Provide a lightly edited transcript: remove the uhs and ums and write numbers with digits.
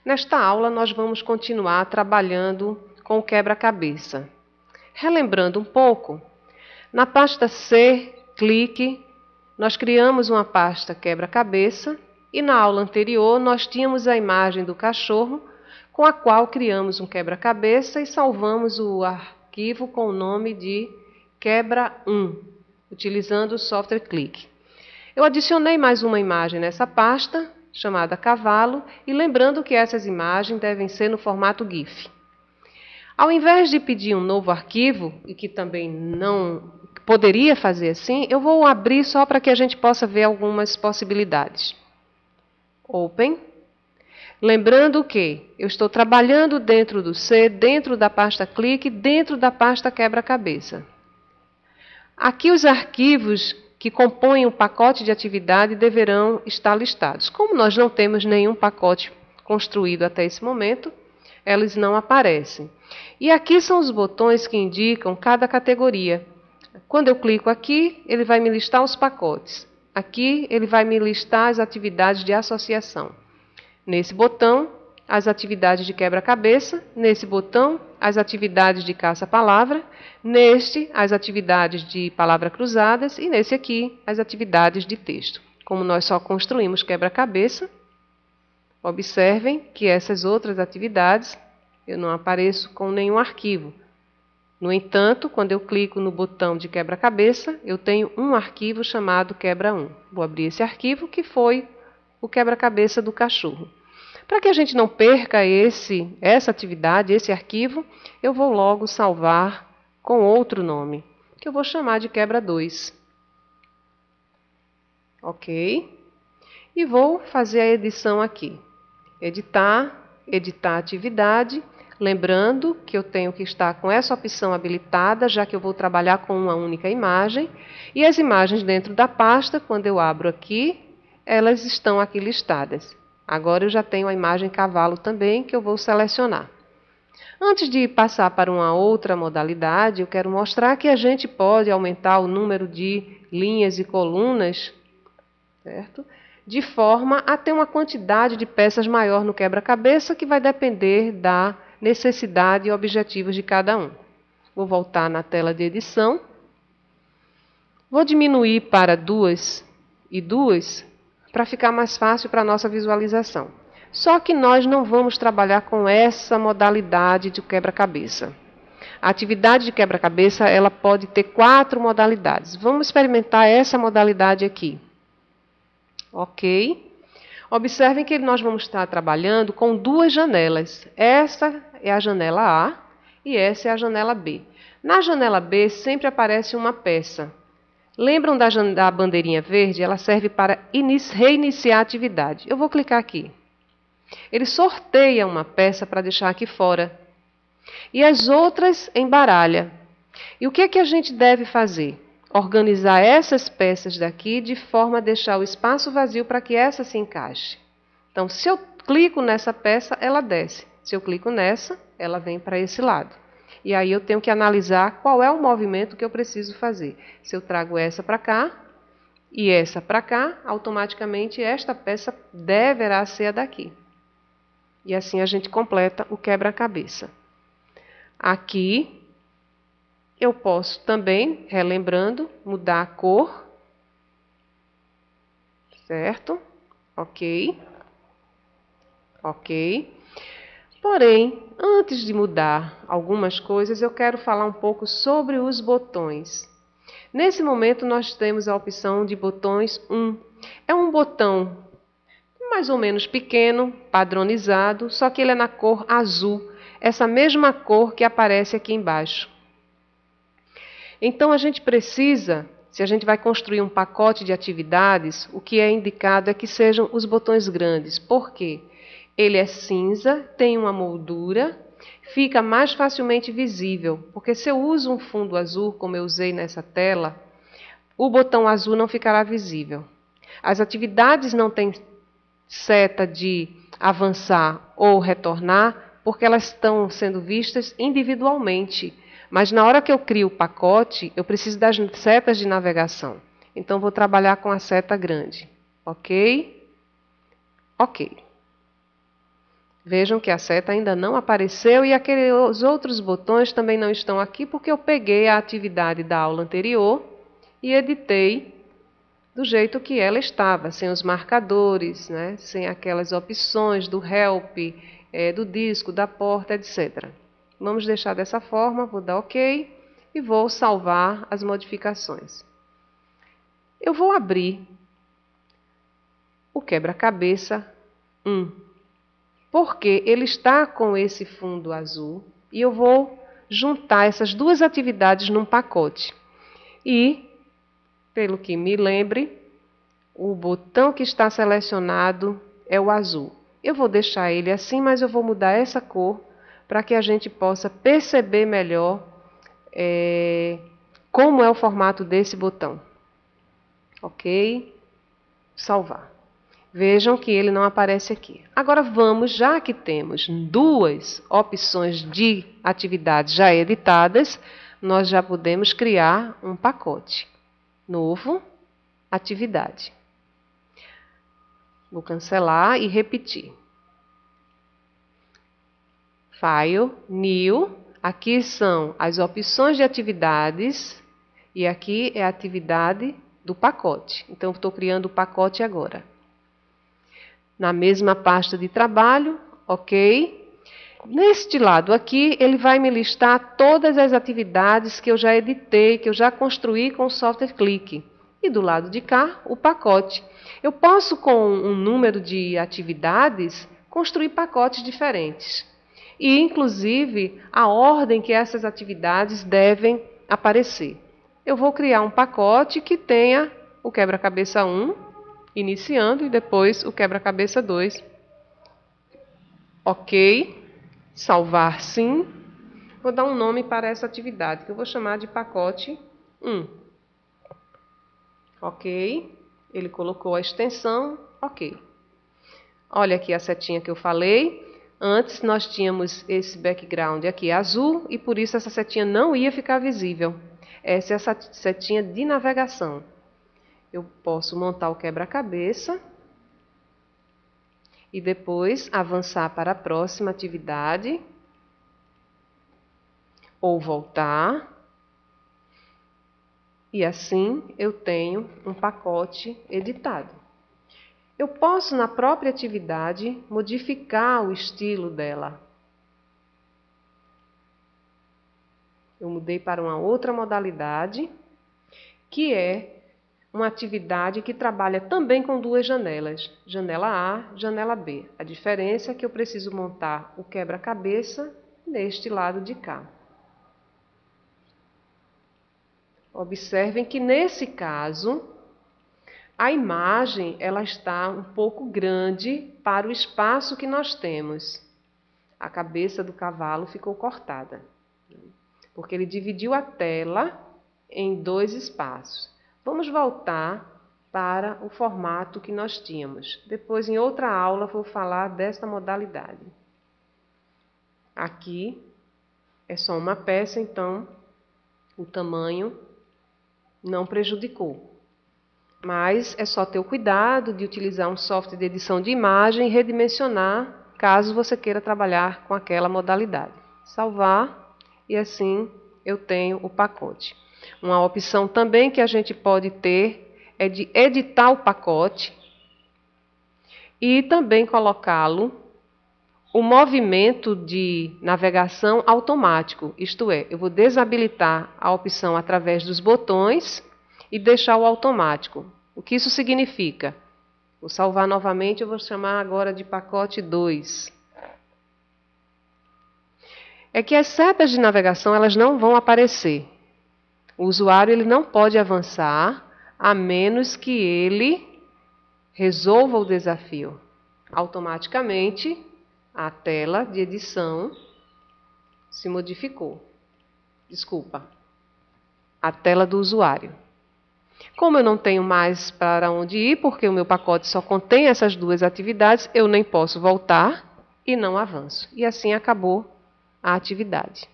Nesta aula, nós vamos continuar trabalhando com o quebra-cabeça. Relembrando um pouco, na pasta C, clique, nós criamos uma pasta quebra-cabeça e na aula anterior nós tínhamos a imagem do cachorro com a qual criamos um quebra-cabeça e salvamos o arquivo com o nome de quebra1, utilizando o software Clique. Eu adicionei mais uma imagem nessa pasta, chamada cavalo, e lembrando que essas imagens devem ser no formato GIF. Ao invés de pedir um novo arquivo, e que também não poderia fazer assim, eu vou abrir só para que a gente possa ver algumas possibilidades. Open. Lembrando que eu estou trabalhando dentro do C, dentro da pasta Clique, dentro da pasta quebra-cabeça. Aqui os arquivos que compõem o pacote de atividade deverão estar listados. Como nós não temos nenhum pacote construído até esse momento, eles não aparecem. E aqui são os botões que indicam cada categoria. Quando eu clico aqui, ele vai me listar os pacotes. Aqui, ele vai me listar as atividades de associação. Nesse botão, as atividades de quebra-cabeça. Nesse botão, as atividades de caça-palavra. Neste, as atividades de palavras cruzadas. E nesse aqui, as atividades de texto. Como nós só construímos quebra-cabeça, observem que essas outras atividades eu não apareço com nenhum arquivo. No entanto, quando eu clico no botão de quebra-cabeça, eu tenho um arquivo chamado quebra1. Vou abrir esse arquivo, que foi o quebra-cabeça do cachorro. Para que a gente não perca essa atividade, esse arquivo, eu vou logo salvar com outro nome, que eu vou chamar de quebra2. Ok? E vou fazer a edição aqui. Editar atividade. Lembrando que eu tenho que estar com essa opção habilitada, já que eu vou trabalhar com uma única imagem. E as imagens dentro da pasta, quando eu abro aqui, elas estão aqui listadas. Agora eu já tenho a imagem cavalo também, que eu vou selecionar. Antes de passar para uma outra modalidade, eu quero mostrar que a gente pode aumentar o número de linhas e colunas, certo? De forma a ter uma quantidade de peças maior no quebra-cabeça, que vai depender da necessidade e objetivos de cada um. Vou voltar na tela de edição. Vou diminuir para 2 e 2 para ficar mais fácil para a nossa visualização. Só que nós não vamos trabalhar com essa modalidade de quebra-cabeça. A atividade de quebra-cabeça ela pode ter 4 modalidades. Vamos experimentar essa modalidade aqui. Ok? Observem que nós vamos estar trabalhando com 2 janelas. Essa é a janela A e essa é a janela B. Na janela B sempre aparece uma peça. Lembram da bandeirinha verde? Ela serve para reiniciar a atividade. Eu vou clicar aqui. Ele sorteia uma peça para deixar aqui fora. E as outras embaralha. E o que é que a gente deve fazer? Organizar essas peças daqui de forma a deixar o espaço vazio para que essa se encaixe. Então, se eu clico nessa peça, ela desce. Se eu clico nessa, ela vem para esse lado. E aí eu tenho que analisar qual é o movimento que eu preciso fazer. Se eu trago essa para cá e essa para cá, automaticamente esta peça deverá ser a daqui. E assim a gente completa o quebra-cabeça. Aqui eu posso também, relembrando, mudar a cor. Certo? Ok. Ok. Porém, antes de mudar algumas coisas, eu quero falar um pouco sobre os botões. Nesse momento, nós temos a opção de botões 1. É um botão mais ou menos pequeno, padronizado, só que ele é na cor azul, essa mesma cor que aparece aqui embaixo. Então, a gente precisa, se a gente vai construir um pacote de atividades, o que é indicado é que sejam os botões grandes. Por quê? Ele é cinza, tem uma moldura, fica mais facilmente visível, porque se eu uso um fundo azul, como eu usei nessa tela, o botão azul não ficará visível. As atividades não têm seta de avançar ou retornar, porque elas estão sendo vistas individualmente. Mas na hora que eu crio o pacote, eu preciso das setas de navegação. Então, vou trabalhar com a seta grande. Ok? Ok. Vejam que a seta ainda não apareceu e aqueles outros botões também não estão aqui porque eu peguei a atividade da aula anterior e editei do jeito que ela estava, sem os marcadores, né? Sem aquelas opções do help, do disco, da porta, etc. Vamos deixar dessa forma, vou dar OK e vou salvar as modificações. Eu vou abrir o quebra-cabeça 1, porque ele está com esse fundo azul e eu vou juntar essas duas atividades num pacote. E, pelo que me lembre, o botão que está selecionado é o azul. Eu vou deixar ele assim, mas eu vou mudar essa cor para que a gente possa perceber melhor como é o formato desse botão. OK? Salvar. Vejam que ele não aparece aqui. Agora vamos, já que temos duas opções de atividades já editadas, nós já podemos criar um pacote. Novo, atividade. Vou cancelar e repetir. File, New. Aqui são as opções de atividades e aqui é a atividade do pacote. Então, estou criando o pacote agora. Na mesma pasta de trabalho, OK. Neste lado aqui, ele vai me listar todas as atividades que eu já editei, que eu já construí com o software Click. E do lado de cá, o pacote. Eu posso, com um número de atividades, construir pacotes diferentes. E, inclusive, a ordem que essas atividades devem aparecer. Eu vou criar um pacote que tenha o quebra-cabeça 1, iniciando, e depois o quebra-cabeça 2. OK. Salvar sim. Vou dar um nome para essa atividade, que eu vou chamar de pacote 1. OK. Ele colocou a extensão. OK. Olha aqui a setinha que eu falei. Antes nós tínhamos esse background aqui azul e por isso essa setinha não ia ficar visível. Essa é essa setinha de navegação. Eu posso montar o quebra-cabeça e depois avançar para a próxima atividade ou voltar. E assim eu tenho um pacote editado. Eu posso, na própria atividade, modificar o estilo dela. Eu mudei para uma outra modalidade, que é uma atividade que trabalha também com duas janelas, janela A, janela B. A diferença é que eu preciso montar o quebra-cabeça neste lado de cá. Observem que nesse caso, a imagem ela está um pouco grande para o espaço que nós temos. A cabeça do cavalo ficou cortada, porque ele dividiu a tela em dois espaços. Vamos voltar para o formato que nós tínhamos. Depois, em outra aula, vou falar desta modalidade. Aqui é só uma peça, então o tamanho não prejudicou. Mas é só ter o cuidado de utilizar um software de edição de imagem e redimensionar, caso você queira trabalhar com aquela modalidade. Salvar e assim eu tenho o pacote. Uma opção também que a gente pode ter é de editar o pacote e também colocá-lo o movimento de navegação automático, isto é, eu vou desabilitar a opção através dos botões e deixar o automático. O que isso significa? Vou salvar novamente, eu vou chamar agora de pacote 2. É que as setas de navegação elas não vão aparecer. O usuário ele não pode avançar a menos que ele resolva o desafio. Automaticamente, a tela de edição se modificou. Desculpa, a tela do usuário. Como eu não tenho mais para onde ir, porque o meu pacote só contém essas duas atividades, eu nem posso voltar e não avanço. E assim acabou a atividade.